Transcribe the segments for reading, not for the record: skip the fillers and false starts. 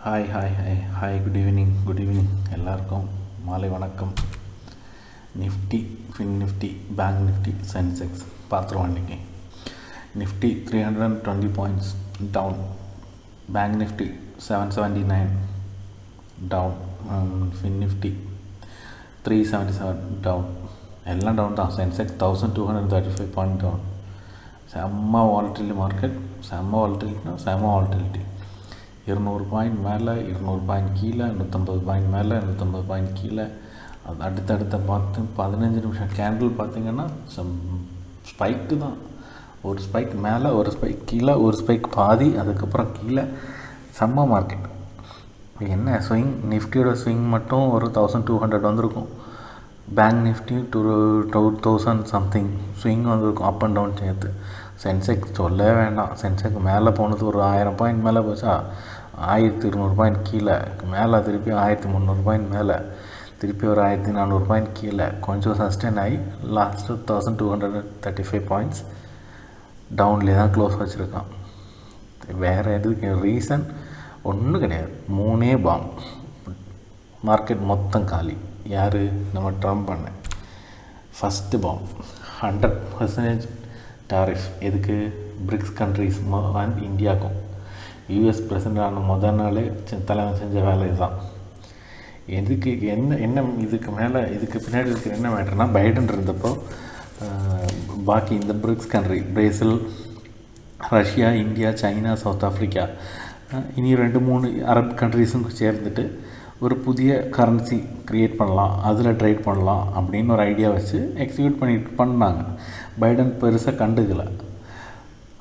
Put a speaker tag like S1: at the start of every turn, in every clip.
S1: Hi good evening எல்லாருக்கும் மாலை வணக்கம். Nifty, Fin Nifty, bank Nifty, Sensex பார்த்துருவோம். இன்றைக்கி Nifty 320 points down, bank Nifty 779 down, Fin Nifty 377 down, எல்லாம் டவுன் தான். Sensex 1235 point down. செம்ம வாலட்டிலிட்டி மார்க்கெட், செம்ம வாலட்டிலிட்டி. 200 பாயிண்ட் மேலே, 200 பாயிண்ட் கீழே, 150 பாயிண்ட் மேலே, 150 பாயிண்ட் கீழே. அது அடுத்தடுத்த 15 நிமிஷம் கேண்டில் பார்த்திங்கன்னா ஸ்பைக்கு தான். ஒரு ஸ்பைக் மேலே, ஒரு ஸ்பைக் கீழே, ஒரு ஸ்பைக் பாதி, அதுக்கப்புறம் கீழே. செம்ம மார்க்கெட். என்ன ஸ்விங், நிஃப்டியோட ஸ்விங் மட்டும் ஒரு 1200 வந்திருக்கும். பேங்க் நிஃப்டி 2000 சம்திங் ஸ்விங் வந்திருக்கும், அப் அண்ட் டவுன் சேர்த்து. சென்செக்ஸ் சொல்லவே வேண்டாம். சென்செக்ஸ் மேலே போனது ஒரு 1000 பாயிண்ட் மேலே போச்சா, 1200 பாயிண்ட் கீழே, மேலே திருப்பி 1300 பாயிண்ட் மேலே, திருப்பி ஒரு 1400 பாயிண்ட் கீழே, கொஞ்சம் சஸ்டெயின் ஆகி லாஸ்ட்டு 1235 பாயிண்ட்ஸ் டவுன்லேயே தான் க்ளோஸ் வச்சுருக்கான். வேறு எதுக்கு ரீசன் ஒன்றும் கிடையாது. 3 பாம். மார்க்கெட் மொத்தம் காலி. யார்? நம்ம ட்ரம்ப் பண்ண ஃபஸ்ட்டு பாம். 100% டாரிஃப். எதுக்கு? பிரிக்ஸ் கண்ட்ரிஸ் அண்ட் இந்தியாவுக்கும். யூஎஸ் பிரசிடென்ட் ஆன முதல் நாளே தலைவன் செஞ்ச வேலை தான். எதுக்கு? என்ன இதுக்கு பின்னாடி இருக்கிற என்ன மேட்டர்னா, பைடன் இருந்தப்போ பாக்கி இந்த BRICS country Brazil, Russia, India, China, south Africa, இனி 2-3 அரப் கண்ட்ரிஸும் சேர்ந்துட்டு ஒரு புதிய கரன்சி க்ரியேட் பண்ணலாம், அதில் ட்ரேட் பண்ணலாம் அப்படின்னு ஒரு ஐடியா வச்சு எக்ஸிக்யூட் பண்ணாங்க. பைடன் பெருசாக கண்டுக்கலை.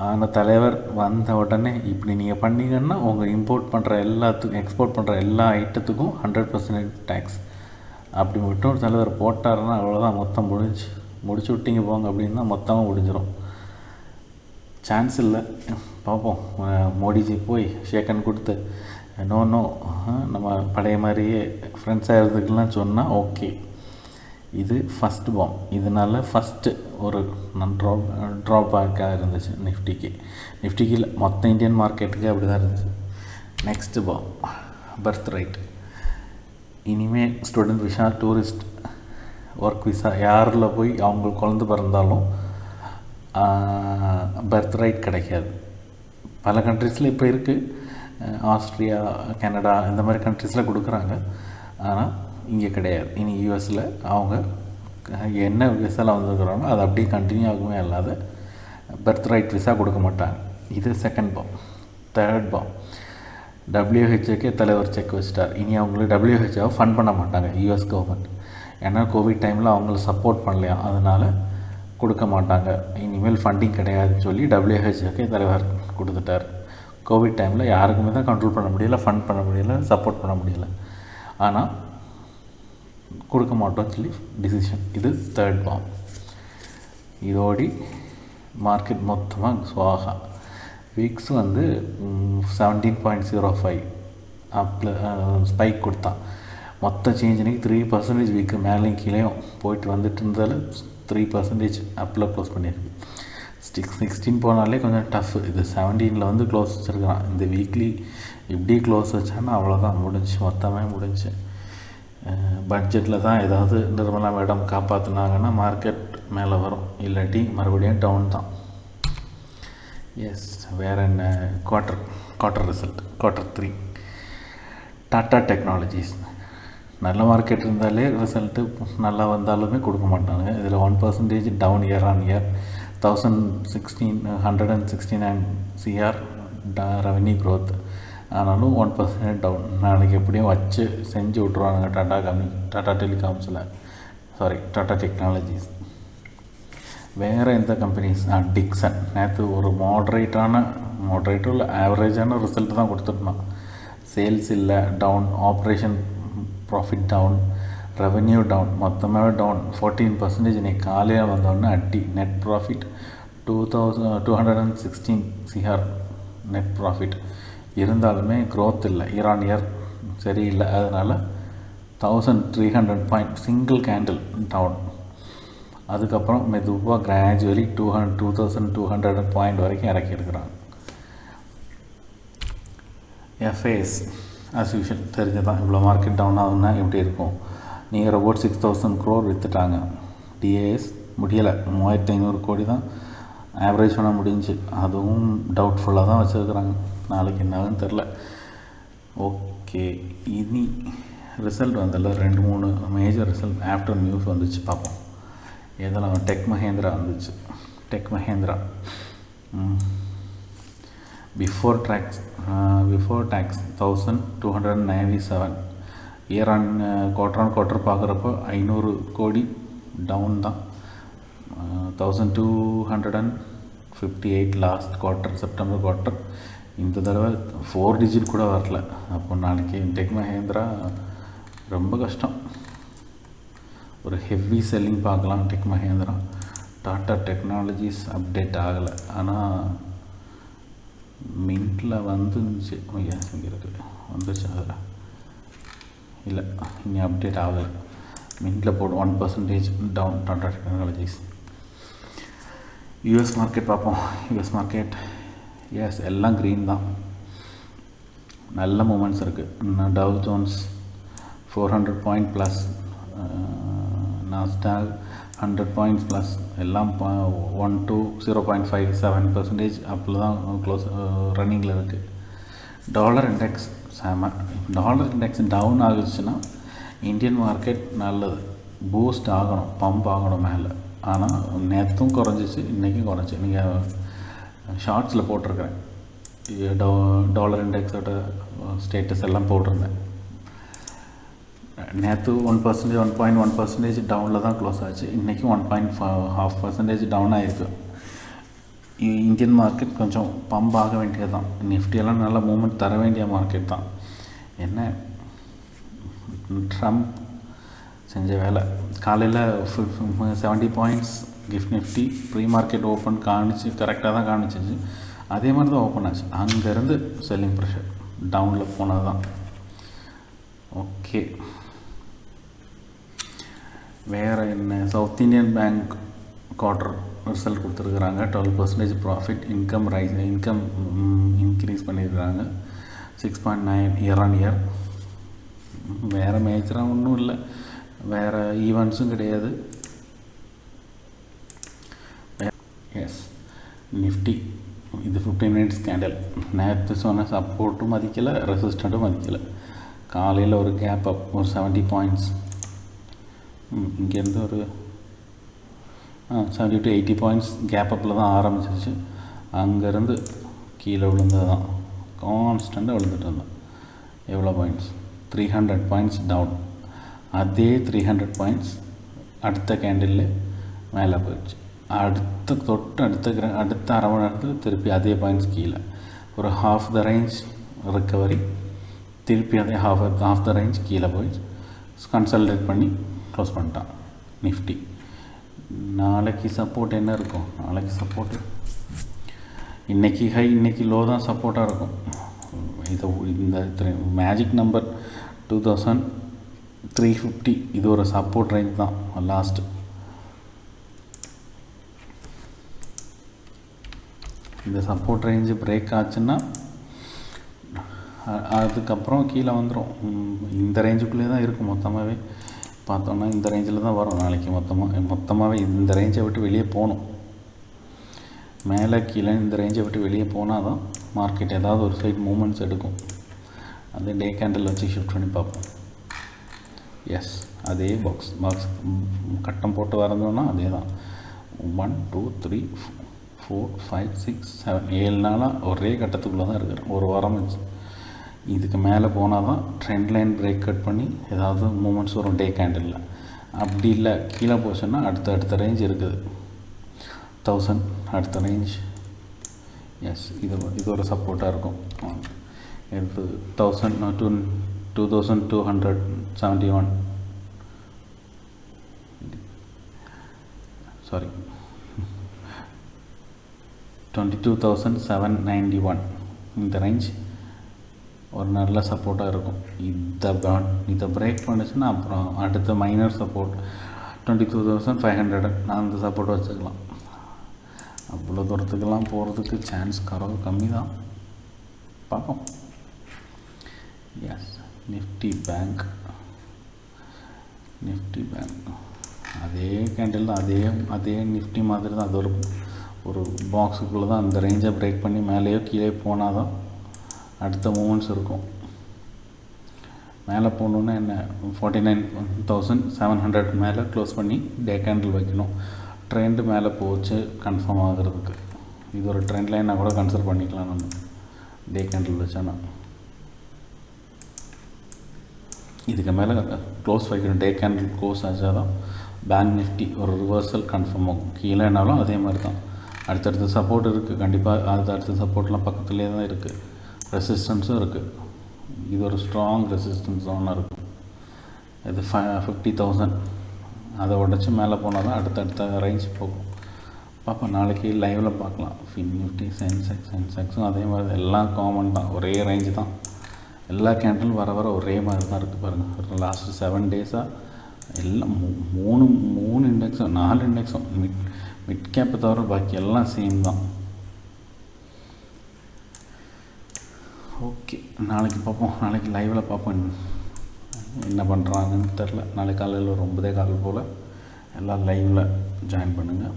S1: ஆனால் தலைவர் வந்த உடனே இப்படி நீங்கள் பண்ணிங்கன்னா உங்கள் இம்போர்ட் பண்ணுற எல்லாத்துக்கும், எக்ஸ்போர்ட் பண்ணுற எல்லா ஐட்டத்துக்கும் 100% டேக்ஸ் அப்படி மட்டும் ஒரு தலைவர் போட்டாருன்னா அவ்வளோதான், மொத்தம் முடிச்சு விட்டீங்க போங்க அப்படின்னு தான் மொத்தமாக முடிஞ்சிடும். சான்ஸ் இல்லை. பார்ப்போம். மோடிஜி போய் ஷேக்கன் கொடுத்து நோ நம்ம பழைய மாதிரியே ஃப்ரெண்ட்ஸாக இருந்துக்கலாம் சொன்னால் ஓகே. இது ஃபஸ்ட்டு பாம். இதனால் ஃபஸ்ட்டு ஒரு ட்ராபேக்காக இருந்துச்சு நிஃப்டிக்கு இல்லை, மொத்த இந்தியன் மார்க்கெட்டுக்கு அப்படி தான் இருந்துச்சு. Next bomb, birthright. இனிமேல் student visa, tourist work visa யாரில் போய் அவங்களுக்கு குழந்தை பிறந்தாலும் பர்த் ரைட் கிடைக்காது. பல கண்ட்ரீஸில் இப்போ இருக்குது. ஆஸ்திரியா, கனடா இந்த மாதிரி கண்ட்ரீஸில் கொடுக்குறாங்க. ஆனால் இங்கே கிடையாது. இனி யூஎஸில் அவங்க என்ன விசாவில் வந்துருக்குறாங்களோ அது அப்படியே கண்டினியூ ஆகுமே இல்லாத பர்த் ரைட் விசா கொடுக்க மாட்டாங்க. இது செகண்ட் பாம். தேர்ட் பாம், டபிள்யூஹெச்ஓக்கே தலைவர் செக் வச்சுட்டார். இனி அவங்களுக்கு டபிள்யூஹெச்ஓவை ஃபண்ட் பண்ண மாட்டாங்க யூஎஸ் கவர்மெண்ட். ஏன்னா கோவிட் டைமில் அவங்கள சப்போர்ட் பண்ணலையா, அதனால் கொடுக்க மாட்டாங்க. இனிமேல் ஃபண்டிங் கிடையாதுன்னு சொல்லி டபிள்யூஹெச்ஓக்கே தலைவர் கொடுத்துட்டார். கோவிட் டைமில் யாருக்குமே தான் கண்ட்ரோல் பண்ண முடியலை, ஃபண்ட் பண்ண முடியலை, சப்போர்ட் பண்ண முடியலை. ஆனால் கொடுக்க மாட்டோம்னு சொல்லி டிசிஷன். இது தேர்ட் பாம். இதோடி மார்க்கெட் மொத்தமாக சுவாகா. விக்ஸ் 17.05 அப்பில் ஸ்பைக் கொடுத்தான். மொத்த சேஞ்ச் இன்றைக்கி 3% வீக்கு மேலேயும் கீழேயும் போயிட்டு வந்துட்டு இருந்ததில் 3% அப்பில் க்ளோஸ் பண்ணியிருக்கு. 16 போனாலே கொஞ்சம் டஃப். இது 17 க்ளோஸ் வச்சுருக்கிறான். இந்த வீக்லி இப்படி க்ளோஸ் வச்சான்னா அவ்வளோதான், மொத்தமே முடிஞ்சு. பட்ஜெட்டில் தான் ஏதாவது நிர்மலா மேடம் காப்பாற்றினாங்கன்னா மார்க்கெட் மேலே வரும், இல்லாட்டி மறுபடியும் டவுன் தான். எஸ், வேறு என்ன? Quarter result, Q3 Tata technologies. நல்ல மார்க்கெட் இருந்தாலே ரிசல்ட்டு நல்லா வந்தாலுமே கொடுக்க மாட்டாங்க. இதில் 1% down year on year. 169 CR revenue growth. ஆனாலும் 1% டவுன். நாளைக்கு எப்படியும் வச்சு செஞ்சு விட்ருவானுங்க டாட்டா டெக்னாலஜிஸ். வேறு எந்த கம்பெனிஸ்? டிக்சன் நேற்று ஒரு மாட்ரேட்டில் ஆவரேஜான ரிசல்ட் தான் கொடுத்துருந்தான். சேல்ஸ் இல்லை, down. Operation profit down, revenue down, மொத்தமாகவே டவுன். 14% இன்றைக்கி காலையில் வந்தோடனே அட்டி. Net profit 216 CR net profit இருந்தாலுமே க்ரோத் இல்லை, இயர் ஆன் இயர் சரியில்லை. அதனால் 1300 பாயிண்ட் சிங்கிள் கேண்டில் டவுன். அதுக்கப்புறம் மெதுவாக கிராஜுவலி 2200 பாயிண்ட் வரைக்கும் இறக்கியிருக்கிறாங்க. FAS ஆஸ் யூஷுவல் தெரிஞ்சதான். இவ்வளோ மார்க்கெட் டவுன் ஆகுதுன்னா எப்படி இருக்கும்? நியர் அபவுட் 6,000 crore விற்றுட்டாங்க. டிஏஎஸ் முடியலை, 3,500 கோடி தான் ஆவரேஜ் பண்ண முடிஞ்சு. அதுவும் டவுட்ஃபுல்லாக தான் வச்சுருக்குறாங்க. நாளைக்கு என்ன ஆகுதுன்னு தெரில. ஓகே, இனி ரிசல்ட் வந்ததில்ல, 2-3 மேஜர் ரிசல்ட் ஆஃப்டர் நியூஸ் வந்துச்சு. பார்ப்போம். எதெல்லாம்? டெக் மஹேந்திரா வந்துச்சு. Tech Mahindra before tax 1,297 year on quarter பார்க்குறப்போ 500 கோடி டவுன் தான். 1,258 லாஸ்ட் குவார்ட்டர், செப்டம்பர் குவார்ட்டர். இந்த தடவை 4 டிஜிட் கூட வரல. அப்போ நாளைக்கு டெக் மஹேந்திரா ரொம்ப கஷ்டம். ஒரு ஹெவி செல்லிங் பார்க்கலாம் tech Mahindra. Tata technologies update ஆகலை, ஆனால் மின்ட்டில் வந்துருந்துச்சு. இங்கே இருக்குது, வந்துச்சு. அதில் இல்லை, இனி அப்டேட் ஆகலை. மின்ட்டில் போட்டு 1% down Tata Technologies. US market பார்ப்போம். யூஎஸ் மார்க்கெட் எல்லாம் க்ரீன் தான். நல்ல மூமெண்ட்ஸ் இருக்குது. Dow Jones 400 point plus, Nasdaq 100 points plus, எல்லாம் 1 to 0.57% அப்பில் தான் க்ளோஸ் ரன்னிங்கில் இருக்குது. Dollar index dollar index down ஆகிடுச்சுன்னா இந்தியன் மார்க்கெட் நல்லது, பூஸ்ட் ஆகணும், பம்ப் ஆகணும் மேலே. ஆனால் நேற்றும் குறைஞ்சிச்சு, இன்றைக்கும் குறைஞ்சி. நீங்கள் ஷார்ட்ஸில் போட்டிருக்கிறேன், டாலர் இண்டெக்ஸோட ஸ்டேட்டஸ் எல்லாம் போட்டிருந்தேன். நேற்று 1%, 1.1% டவுனில் தான் க்ளோஸ் ஆச்சு. இன்றைக்கும் 1.5% டவுன் ஆகிருக்கு. இந்தியன் மார்க்கெட் கொஞ்சம் பம்ப் ஆக வேண்டியது தான். நிஃப்டியெல்லாம் நல்ல மூமெண்ட் தர வேண்டிய மார்க்கெட் தான். என்ன ட்ரம்ப் செஞ்ச வேலை. காலையில் 70 points GIFT Nifty pre market open காணிச்சு, கரெக்டாக தான் காணிச்சிச்சு. அதே மாதிரி தான் ஓப்பன் ஆச்சு. அங்கேருந்து செல்லிங் ப்ரெஷர் டவுனில் போனது தான். ஓகே, வேறு என்ன? South Indian bank quarter result கொடுத்துருக்குறாங்க. 12% ப்ராஃபிட், இன்கம் இன்க்ரீஸ் பண்ணியிருக்கிறாங்க. 6.9 இயர் ஆன் இயர். வேறு மேஜராக ஒன்றும் இல்லை, வேறு ஈவெண்ட்ஸும் கிடையாது. எஸ், நிஃப்டி இது 15 மினிட்ஸ் கேண்டில். நேற்று சொன்ன சப்போர்ட்டும் மதிக்கலை, ரெசிஸ்டண்ட்டும் மதிக்கலை. காலையில் ஒரு கேப் அப், ஒரு 70 பாயிண்ட்ஸ். இங்கேருந்து ஒரு 70 to 80 பாயிண்ட்ஸ் கேப் அப்பில் தான் ஆரம்பிச்சிச்சு. அங்கேருந்து கீழே விழுந்தது தான், கான்ஸ்டண்ட்டாக விழுந்துட்டு இருந்தோம். எவ்வளோ பாயிண்ட்ஸ்? 300 points down. அதே 300 பாயிண்ட்ஸ் அடுத்த கேண்டில் மேலே போயிடுச்சு. அடுத்த அரை மணி நேரத்தில் திருப்பி அதே பாயிண்ட்ஸ் கீழே. ஒரு ஹாஃப் த ரேஞ்ச் ரிக்கவரி, திருப்பி அதே ஹாஃப் த ரேஞ்ச் கீழே போயிடுச்சு. கன்சல்டேட் பண்ணி க்ளோஸ் பண்ணிட்டான் நிஃப்டி. நாளைக்கு சப்போர்ட் என்ன இருக்கும்? நாளைக்கு சப்போர்ட் இன்றைக்கி ஹை, இன்றைக்கி லோ தான் சப்போர்ட்டாக இருக்கும். இந்த மேஜிக் நம்பர் 2350 இது ஒரு சப்போர்ட் ரேஞ்ச் தான். லாஸ்ட்டு இந்த சப்போர்ட் ரேஞ்சு பிரேக் ஆச்சுன்னா அதுக்கப்புறம் கீழே வந்துடும். இந்த ரேஞ்சுக்குள்ளே தான் இருக்கும். மொத்தமாகவே பார்த்தோன்னா இந்த ரேஞ்சில் தான் வரும் நாளைக்கு. மொத்தமாகவே இந்த ரேஞ்சை விட்டு வெளியே போகணும். மேலே கீழே இந்த ரேஞ்சை விட்டு வெளியே போனால் தான் மார்க்கெட் ஏதாவது ஒரு சைட் மூமெண்ட்ஸ் எடுக்கும். அதே டே கேண்டில் வச்சு ஷிஃப்ட் பண்ணி பார்ப்போம். எஸ், அதே பாக்ஸ் கட்டம் போட்டு வரந்தோன்னா அதே தான். 1 2 3 4 5 6 7 7 நாளாக ஒரே கட்டத்துக்குள்ளே தான் இருக்கிறேன். ஒரு வாரம் வச்சு இதுக்கு மேலே போனால் தான் ட்ரெண்ட் லைன் பிரேக் கட் பண்ணி ஏதாவது மூமெண்ட்ஸ் வரும் டே கேண்டில். அப்படி இல்லை, கீழே போச்சுன்னா அடுத்த ரேஞ்ச் இருக்குது 1000 அடுத்த ரேஞ்ச். எஸ், இது ஒரு சப்போர்ட்டாக இருக்கும். இது 2271 சாரி 22,791 இந்த ரேஞ்ச் ஒரு நல்ல சப்போர்ட்டாக இருக்கும். இதை பிரேக் பண்ணிச்சுன்னா அப்புறம் அடுத்த மைனர் சப்போர்ட் 22,500 நான் அந்த சப்போர்ட் வச்சுக்கலாம். அவ்வளோ தூரத்துக்கெல்லாம் போகிறதுக்கு சான்ஸ் கம்மி தான். பார்ப்போம். எஸ் நிஃப்டி பேங்க் அதே கேண்டில் தான், அதே நிஃப்டி மாதிரி தான். அது ஒரு பாக்ஸுக்குள்ளே தான் அந்த ரேஞ்சை பிரேக் பண்ணி மேலேயோ கீழே போனால் தான் அடுத்த மூமெண்ட்ஸ் இருக்கும். மேலே போகணுன்னா என்ன 49,700 மேலே க்ளோஸ் பண்ணி டே கேண்டில் வைக்கணும். ட்ரெண்டு மேலே போச்சு கன்ஃபார்ம் ஆகிறதுக்கு. இது ஒரு ட்ரெண்ட் லைனாக கூட கன்சிடர் பண்ணிக்கலாம் நம்ம டே கேண்டில் வச்சோன்னா. இதுக்கு மேலே க்ளோஸ் வைக்கணும். டே கேண்டில் க்ளோஸ் ஆச்சா தான் பேங்க் நிஃப்டி ஒரு ரிவர்சல் கன்ஃபார்ம் ஆகும். கீழேனாலும் அதே மாதிரி தான். அடுத்தடுத்த சப்போர்ட் இருக்குது கண்டிப்பாக. அடுத்த சப்போர்ட்லாம் பக்கத்துலேயே தான் இருக்குது. ரெசிஸ்டன்ஸும் இருக்குது. இது ஒரு ஸ்ட்ராங் ரெசிஸ்டன்ஸ் ஜோனாக இருக்கும். இது 50,000 அதை உடச்சி மேலே போனால் தான் அடுத்தடுத்த ரேஞ்ச் போகும். பார்ப்போம், நாளைக்கு லைவில் பார்க்கலாம். நிஃப்டி சென்செக்ஸும் அதே மாதிரி எல்லாம் காமன் தான், ஒரே ரேஞ்சு தான். எல்லா கேண்டிலும் வர ஒரே மாதிரி தான் இருக்குது பாருங்கள். லாஸ்ட்டு 7 டேஸாக எல்லாம் மூணு இண்டெக்ஸும் 4 இண்டெக்ஸும் மிட் கேப்பை தவிர பாக்கி எல்லாம் சேம் தான். ஓகே, நாளைக்கு பார்ப்போம். நாளைக்கு லைவில் பார்ப்போம் என்ன பண்ணுறாங்கன்னு தெரில. நாளைக்கு காலையில் ஒரு 9:15 போல் எல்லாம் லைவில் ஜாயின் பண்ணுங்கள்.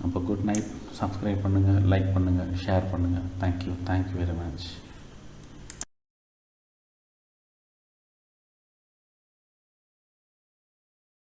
S1: அப்போ குட் நைட். சப்ஸ்கிரைப் பண்ணுங்கள், லைக் பண்ணுங்கள், ஷேர் பண்ணுங்கள். Thank you very much.